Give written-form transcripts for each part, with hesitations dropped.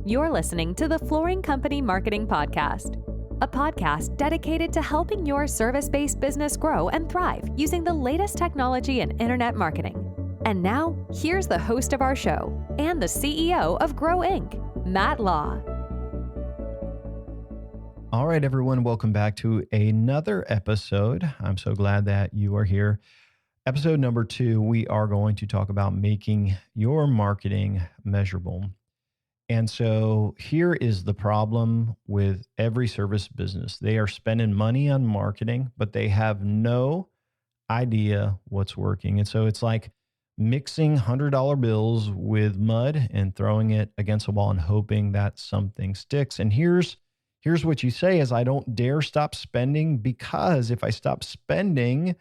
You're listening to the Flooring Company Marketing Podcast, a podcast dedicated to helping your service-based business grow and thrive using the latest technology in internet marketing. And now, here's the host of our show and the CEO of Grow Inc., Matt Law. All right, everyone, welcome back to another episode. I'm so glad that you are here. Episode number 2, we are going to talk about making your marketing measurable. And so here is the problem with every service business. They are spending money on marketing, but they have no idea what's working. And so it's like mixing $100 bills with mud and throwing it against a wall and hoping that something sticks. And here's what you say is, I don't dare stop spending, because if I stop spending,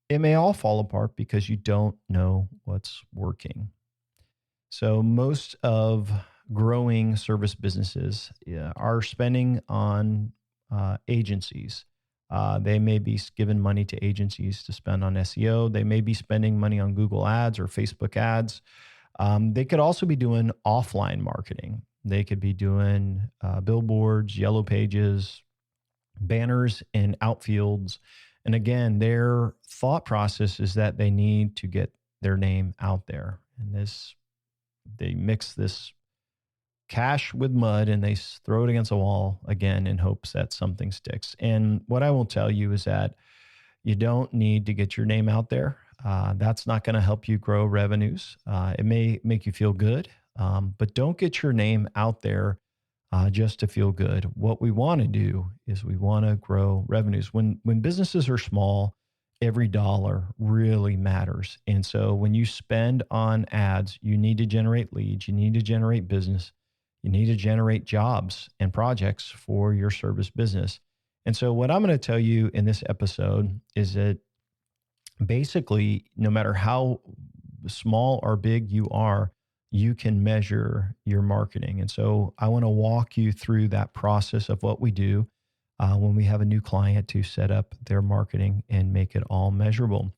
it may all fall apart because you don't know what's working. So most of growing service businesses are spending on agencies. They may be given money to agencies to spend on SEO. They may be spending money on Google ads or Facebook ads. They could also be doing offline marketing. They could be doing billboards, yellow pages, banners in outfields. And again, their thought process is that they need to get their name out there. And they mix this cash with mud and they throw it against a wall again in hopes that something sticks. And what I will tell you is that you don't need to get your name out there. That's not going to help you grow revenues. It may make you feel good, but don't get your name out there just to feel good. What we want to do is we want to grow revenues. When businesses are small, every dollar really matters. And so when you spend on ads, you need to generate leads, you need to generate business, you need to generate jobs and projects for your service business. And so what I'm going to tell you in this episode is that basically, no matter how small or big you are, you can measure your marketing. And so I want to walk you through that process of what we do when we have a new client to set up their marketing and make it all measurable.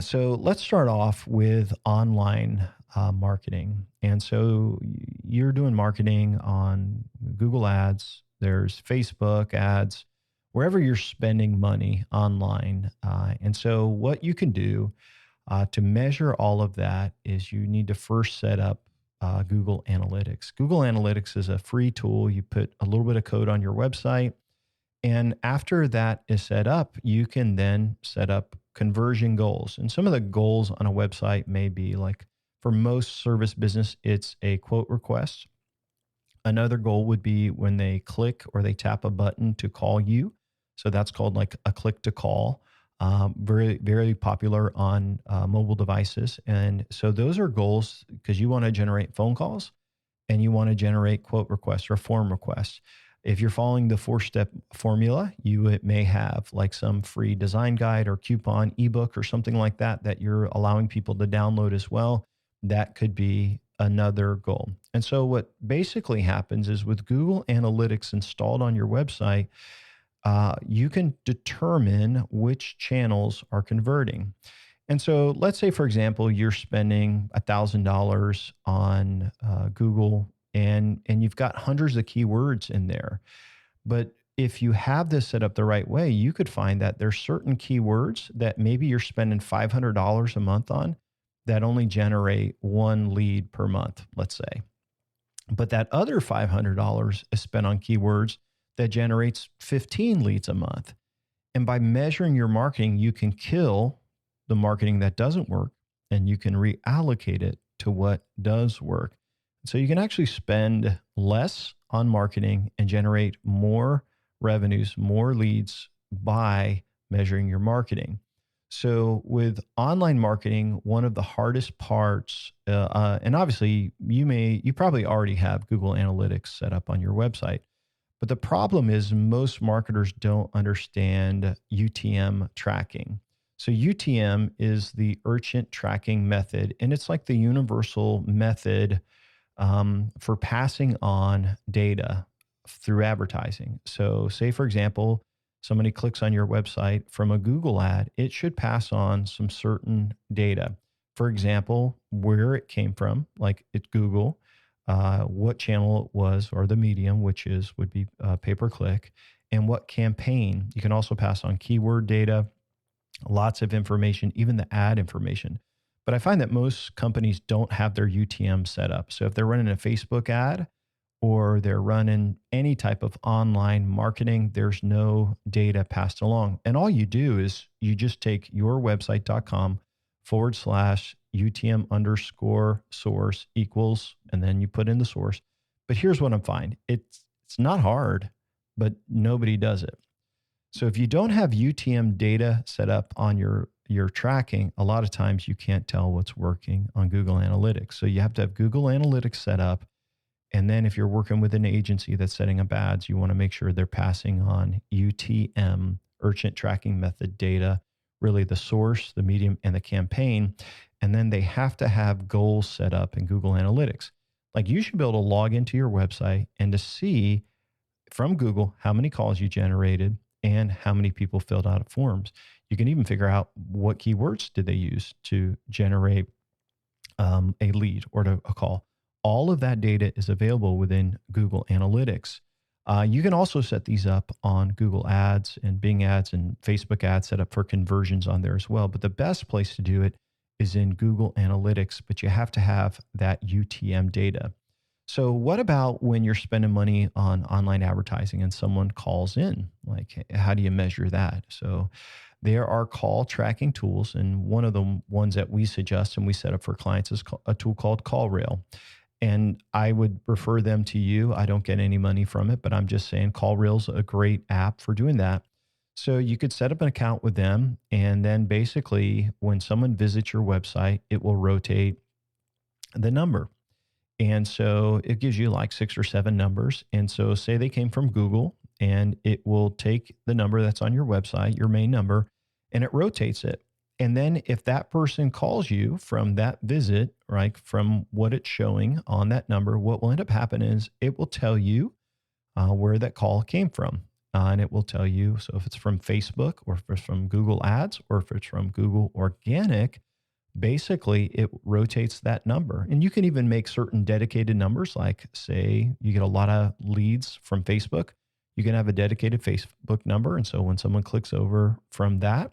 So let's start off with online marketing. And so you're doing marketing on Google ads, there's Facebook ads, wherever you're spending money online. And so what you can do to measure all of that is you need to first set up Google Analytics. Google Analytics is a free tool. You put a little bit of code on your website. And after that is set up, you can then set up conversion goals. And some of the goals on a website may be like, for most service business, it's a quote request. Another goal would be when they click or they tap a button to call you. So that's called like a click to call. Very, very popular on mobile devices. And so those are goals because you want to generate phone calls and you want to generate quote requests or form requests. If you're following the 4-step formula, you may have like some free design guide or coupon ebook or something like that you're allowing people to download as well. That could be another goal. And so what basically happens is with Google Analytics installed on your website, you can determine which channels are converting. And so let's say, for example, you're spending $1,000 on Google and you've got hundreds of keywords in there. But if you have this set up the right way, you could find that there's certain keywords that maybe you're spending $500 a month on that only generate one lead per month, let's say. But that other $500 is spent on keywords that generates 15 leads a month. And by measuring your marketing, you can kill the marketing that doesn't work and you can reallocate it to what does work. So you can actually spend less on marketing and generate more revenues, more leads by measuring your marketing. So with online marketing, one of the hardest parts, and obviously you probably already have Google Analytics set up on your website, but the problem is most marketers don't understand UTM tracking. So UTM is the urgent tracking method, and it's like the universal method for passing on data through advertising. So say, for example, somebody clicks on your website from a Google ad, it should pass on some certain data. For example, where it came from, like at Google, what channel it was or the medium, would be pay-per-click, and what campaign. You can also pass on keyword data, lots of information, even the ad information. But I find that most companies don't have their UTM set up. So if they're running a Facebook ad or they're running any type of online marketing, there's no data passed along. And all you do is you just take your website.com/UTM underscore source equals, and then you put in the source. But here's what I'm finding. It's not hard, but nobody does it. So if you don't have UTM data set up on your tracking, a lot of times you can't tell what's working on Google Analytics. So you have to have Google Analytics set up. And then if you're working with an agency that's setting up ads, you want to make sure they're passing on UTM, urgent tracking method data, really the source, the medium, and the campaign. And then they have to have goals set up in Google Analytics. Like you should be able to log into your website and to see from Google how many calls you generated and how many people filled out forms. You can even figure out what keywords did they use to generate a lead or a call. All of that data is available within Google Analytics. You can also set these up on Google Ads and Bing Ads and Facebook Ads set up for conversions on there as well. But the best place to do it is in Google Analytics, but you have to have that UTM data. So what about when you're spending money on online advertising and someone calls in? Like, how do you measure that? So there are call tracking tools, and one of the ones that we suggest and we set up for clients is a tool called CallRail. And I would refer them to you. I don't get any money from it, but I'm just saying CallRail's a great app for doing that. So you could set up an account with them, and then basically when someone visits your website, it will rotate the number. And so it gives you like 6 or 7 numbers. And so say they came from Google, and it will take the number that's on your website, your main number, and it rotates it. And then if that person calls you from that visit, right, from what it's showing on that number, what will end up happening is it will tell you where that call came from. And it will tell you, so if it's from Facebook or if it's from Google Ads or if it's from Google Organic, basically it rotates that number. And you can even make certain dedicated numbers, like say you get a lot of leads from Facebook, you can have a dedicated Facebook number. And so when someone clicks over from that,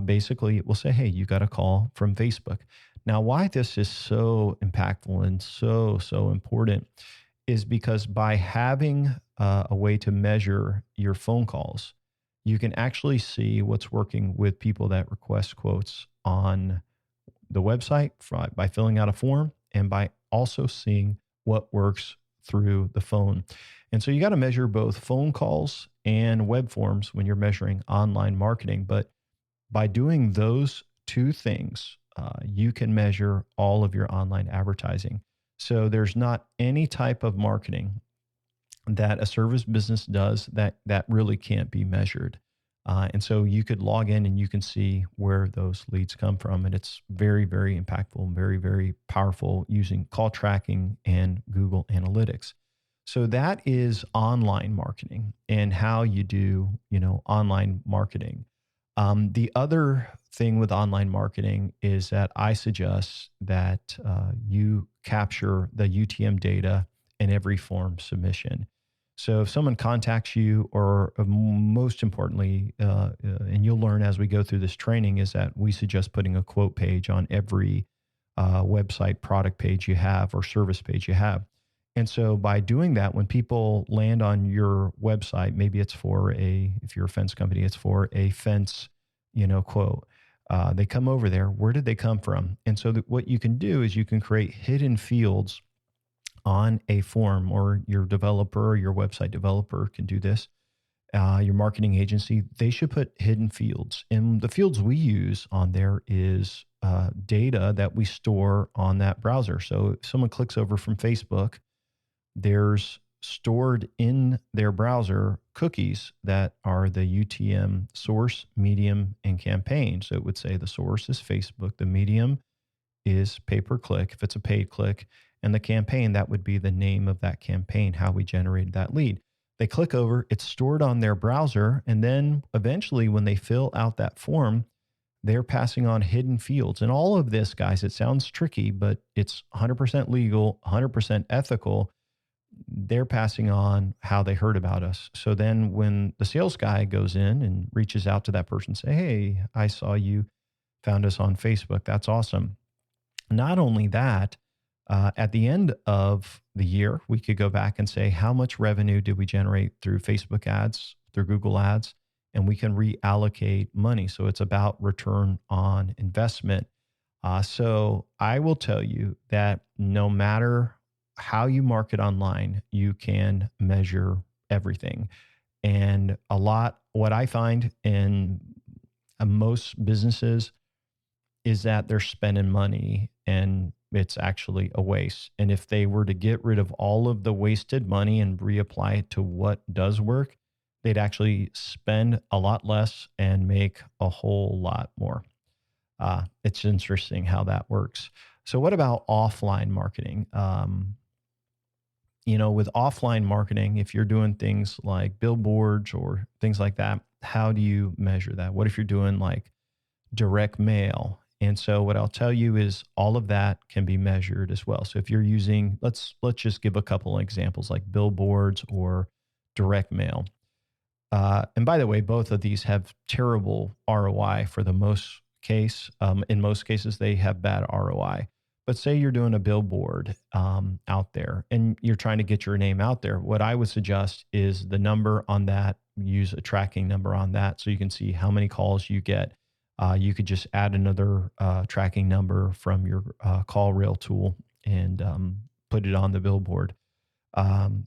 basically it will say, hey, you got a call from Facebook. Now, why this is so impactful and so important is because by having a way to measure your phone calls, you can actually see what's working with people that request quotes on the website by filling out a form, and by also seeing what works through the phone. And so you got to measure both phone calls and web forms when you're measuring online marketing. But by doing those two things, you can measure all of your online advertising. So there's not any type of marketing that a service business does that really can't be measured. And so you could log in and you can see where those leads come from. And it's very, very impactful, very, very powerful using call tracking and Google Analytics. So that is online marketing and how you do, online marketing. The other thing with online marketing is that I suggest that you capture the UTM data in every form submission. So if someone contacts you, or most importantly, and you'll learn as we go through this training, is that we suggest putting a quote page on every website product page you have or service page you have. And so by doing that, when people land on your website, maybe it's if you're a fence company, it's for a fence, quote. They come over there. Where did they come from? And so what you can do is you can create hidden fields on a form, or your developer or your website developer can do this. Your marketing agency, they should put hidden fields. And the fields we use on there is data that we store on that browser. So if someone clicks over from Facebook, there's stored in their browser cookies that are the UTM source, medium, and campaign. So it would say the source is Facebook, the medium is pay-per-click, if it's a paid click, and the campaign, that would be the name of that campaign, how we generated that lead. They click over, it's stored on their browser, and then eventually when they fill out that form, they're passing on hidden fields. And all of this, guys, it sounds tricky, but it's 100% legal, 100% ethical. They're passing on how they heard about us. So then when the sales guy goes in and reaches out to that person, say, hey, I saw you found us on Facebook. That's awesome. Not only that, at the end of the year, we could go back and say, how much revenue did we generate through Facebook ads, through Google ads? And we can reallocate money. So it's about return on investment. So I will tell you that no matter how you market online, you can measure everything. And what I find in most businesses is that they're spending money and it's actually a waste. And if they were to get rid of all of the wasted money and reapply it to what does work, they'd actually spend a lot less and make a whole lot more. It's interesting how that works. So what about offline marketing? With offline marketing, if you're doing things like billboards or things like that, how do you measure that? What if you're doing like direct mail? And so what I'll tell you is all of that can be measured as well. So if you're using, let's just give a couple of examples like billboards or direct mail. And by the way, both of these have terrible ROI for the most case. In most cases, they have bad ROI. But say you're doing a billboard out there and you're trying to get your name out there. What I would suggest is the number on that, use a tracking number on that so you can see how many calls you get. You could just add another tracking number from your call rail tool and put it on the billboard. The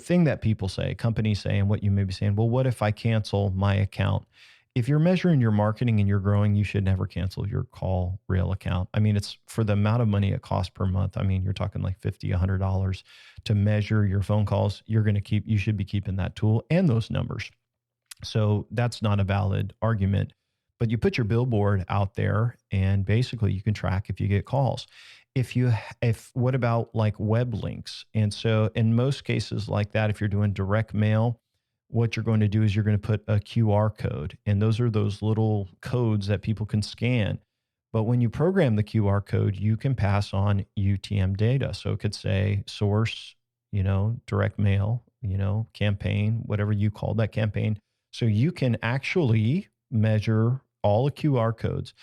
thing that people say, companies say, and what you may be saying, well, what if I cancel my account? If you're measuring your marketing and you're growing, you should never cancel your call rail account. I mean, it's for the amount of money it costs per month. I mean, you're talking like $50, $100 to measure your phone calls. You should be keeping that tool and those numbers. So that's not a valid argument, but you put your billboard out there and basically you can track if you get calls. What about like web links? And so in most cases like that, if you're doing direct mail, what you're going to do is you're going to put a QR code, and those are those little codes that people can scan. But when you program the QR code, you can pass on UTM data. So it could say source, direct mail, campaign, whatever you call that campaign. So you can actually measure all the QR codes.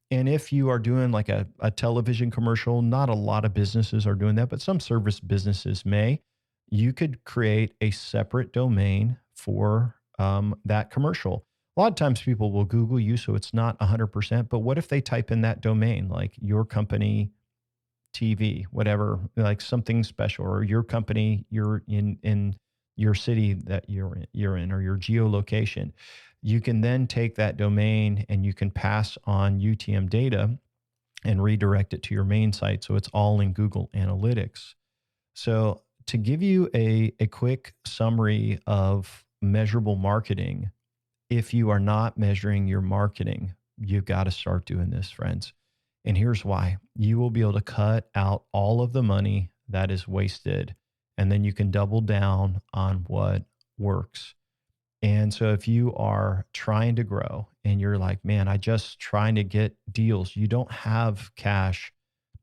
And if you are doing like a television commercial, not a lot of businesses are doing that, but some service businesses may, you could create a separate domain for that commercial. A lot of times people will Google you, so it's not 100%, but what if they type in that domain, like your company TV, whatever, like something special, or your company, you're in your city that you're in, or your geolocation. You can then take that domain and you can pass on UTM data and redirect it to your main site. So it's all in Google Analytics. So to give you a quick summary of measurable marketing, if you are not measuring your marketing, you've got to start doing this, friends. And here's why. You will be able to cut out all of the money that is wasted, and then you can double down on what works. And so if you are trying to grow and you're like, man, I just trying to get deals, you don't have cash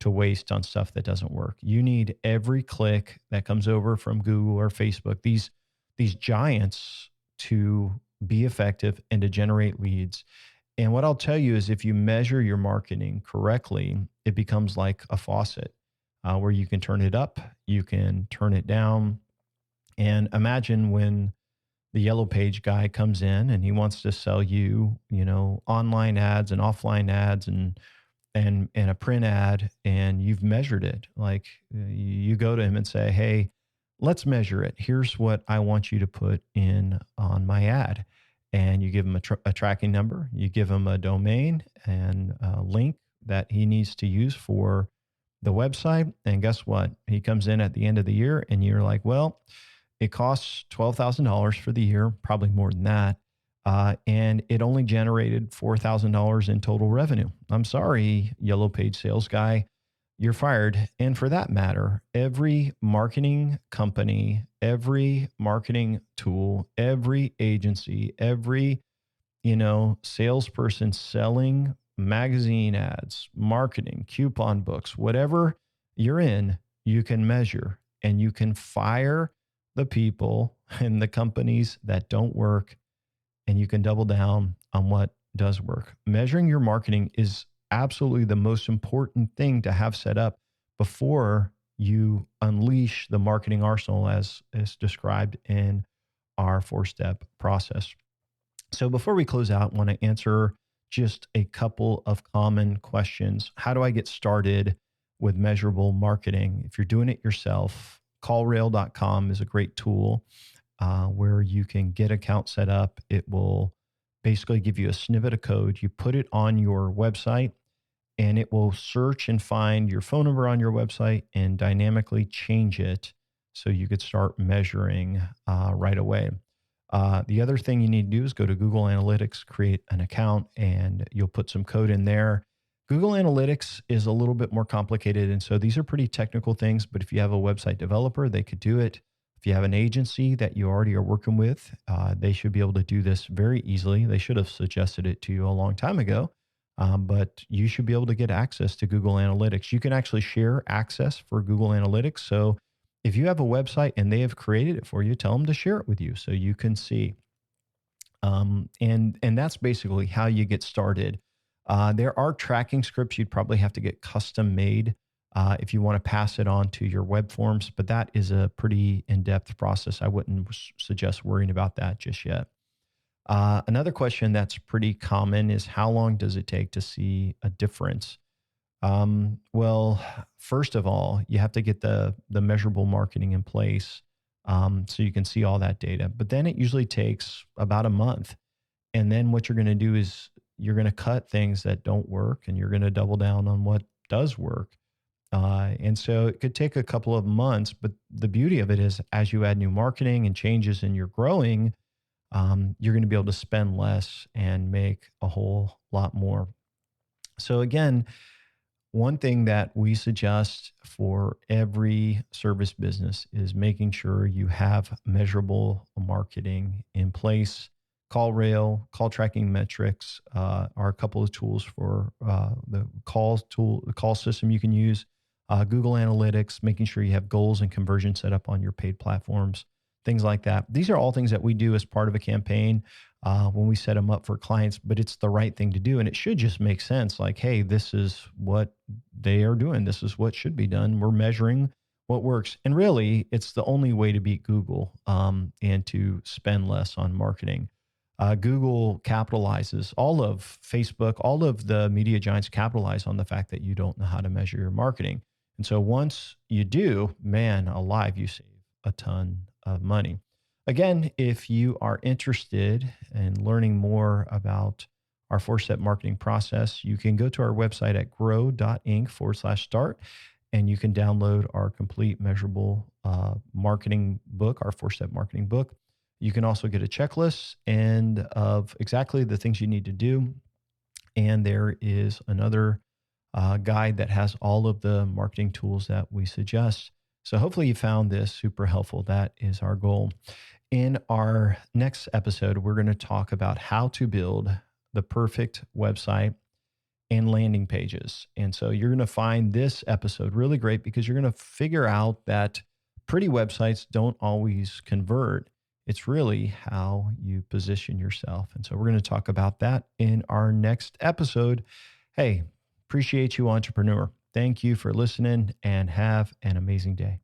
to waste on stuff that doesn't work. You need every click that comes over from Google or Facebook, these giants, to be effective and to generate leads. And what I'll tell you is if you measure your marketing correctly, it becomes like a faucet where you can turn it up, you can turn it down. And imagine when the yellow page guy comes in and he wants to sell you, online ads and offline ads and a print ad, and you've measured it. Like you go to him and say, hey, let's measure it. Here's what I want you to put in on my ad. And you give him a tracking number, you give him a domain and a link that he needs to use for the website. And guess what? He comes in at the end of the year and you're like, well, it costs $12,000 for the year, probably more than that. And it only generated $4,000 in total revenue. I'm sorry, yellow page sales guy, you're fired. And for that matter, every marketing company, every marketing tool, every agency, every salesperson selling magazine ads, marketing, coupon books, whatever you're in, you can measure and you can fire the people in the companies that don't work, and you can double down on what does work. Measuring your marketing is absolutely the most important thing to have set up before you unleash the marketing arsenal as described in our 4-step process. So before we close out, I want to answer just a couple of common questions. How do I get started with measurable marketing? If you're doing it yourself, callrail.com is a great tool where you can get account set up. It will basically give you a snippet of code. You put it on your website, and it will search and find your phone number on your website and dynamically change it so you could start measuring right away. The other thing you need to do is go to Google Analytics, create an account, and you'll put some code in there. Google Analytics is a little bit more complicated, and so these are pretty technical things, but if you have a website developer, they could do it. If you have an agency that you already are working with, they should be able to do this very easily. They should have suggested it to you a long time ago. But you should be able to get access to Google Analytics. You can actually share access for Google Analytics. So if you have a website and they have created it for you, tell them to share it with you so you can see. And that's basically how you get started. There are tracking scripts you'd probably have to get custom made if you want to pass it on to your web forms, but that is a pretty in-depth process. I wouldn't suggest worrying about that just yet. Another question that's pretty common is, how long does it take to see a difference? Well, first of all, you have to get the measurable marketing in place so you can see all that data. But then it usually takes about a month. And then what you're going to do is you're going to cut things that don't work, and you're going to double down on what does work. And so it could take a couple of months. But the beauty of it is, as you add new marketing and changes and you're growing, you're going to be able to spend less and make a whole lot more. So again, one thing that we suggest for every service business is making sure you have measurable marketing in place. CallRail, call tracking metrics are a couple of tools for the call system you can use. Google Analytics, making sure you have goals and conversion set up on your paid platforms. Things like that. These are all things that we do as part of a campaign when we set them up for clients, but it's the right thing to do. And it should just make sense. Like, hey, this is what they are doing. This is what should be done. We're measuring what works. And really, it's the only way to beat Google and to spend less on marketing. Google capitalizes, all of Facebook, all of the media giants capitalize on the fact that you don't know how to measure your marketing. And so once you do, man alive, you save a ton of money. Again, if you are interested in learning more about our 4-step marketing process, you can go to our website at grow.inc/start, and you can download our complete measurable marketing book, our 4-step marketing book. You can also get a checklist and of exactly the things you need to do. And there is another guide that has all of the marketing tools that we suggest. So hopefully you found this super helpful. That is our goal. In our next episode, we're going to talk about how to build the perfect website and landing pages. And so you're going to find this episode really great because you're going to figure out that pretty websites don't always convert. It's really how you position yourself. And so we're going to talk about that in our next episode. Hey, appreciate you, entrepreneur. Thank you for listening, and have an amazing day.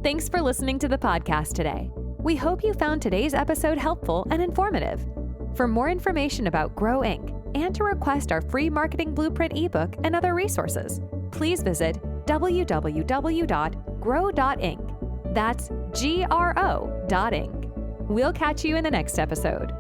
Thanks for listening to the podcast today. We hope you found today's episode helpful and informative. For more information about Grow Inc. and to request our free marketing blueprint ebook and other resources, please visit www.grow.inc. That's GRO.inc. We'll catch you in the next episode.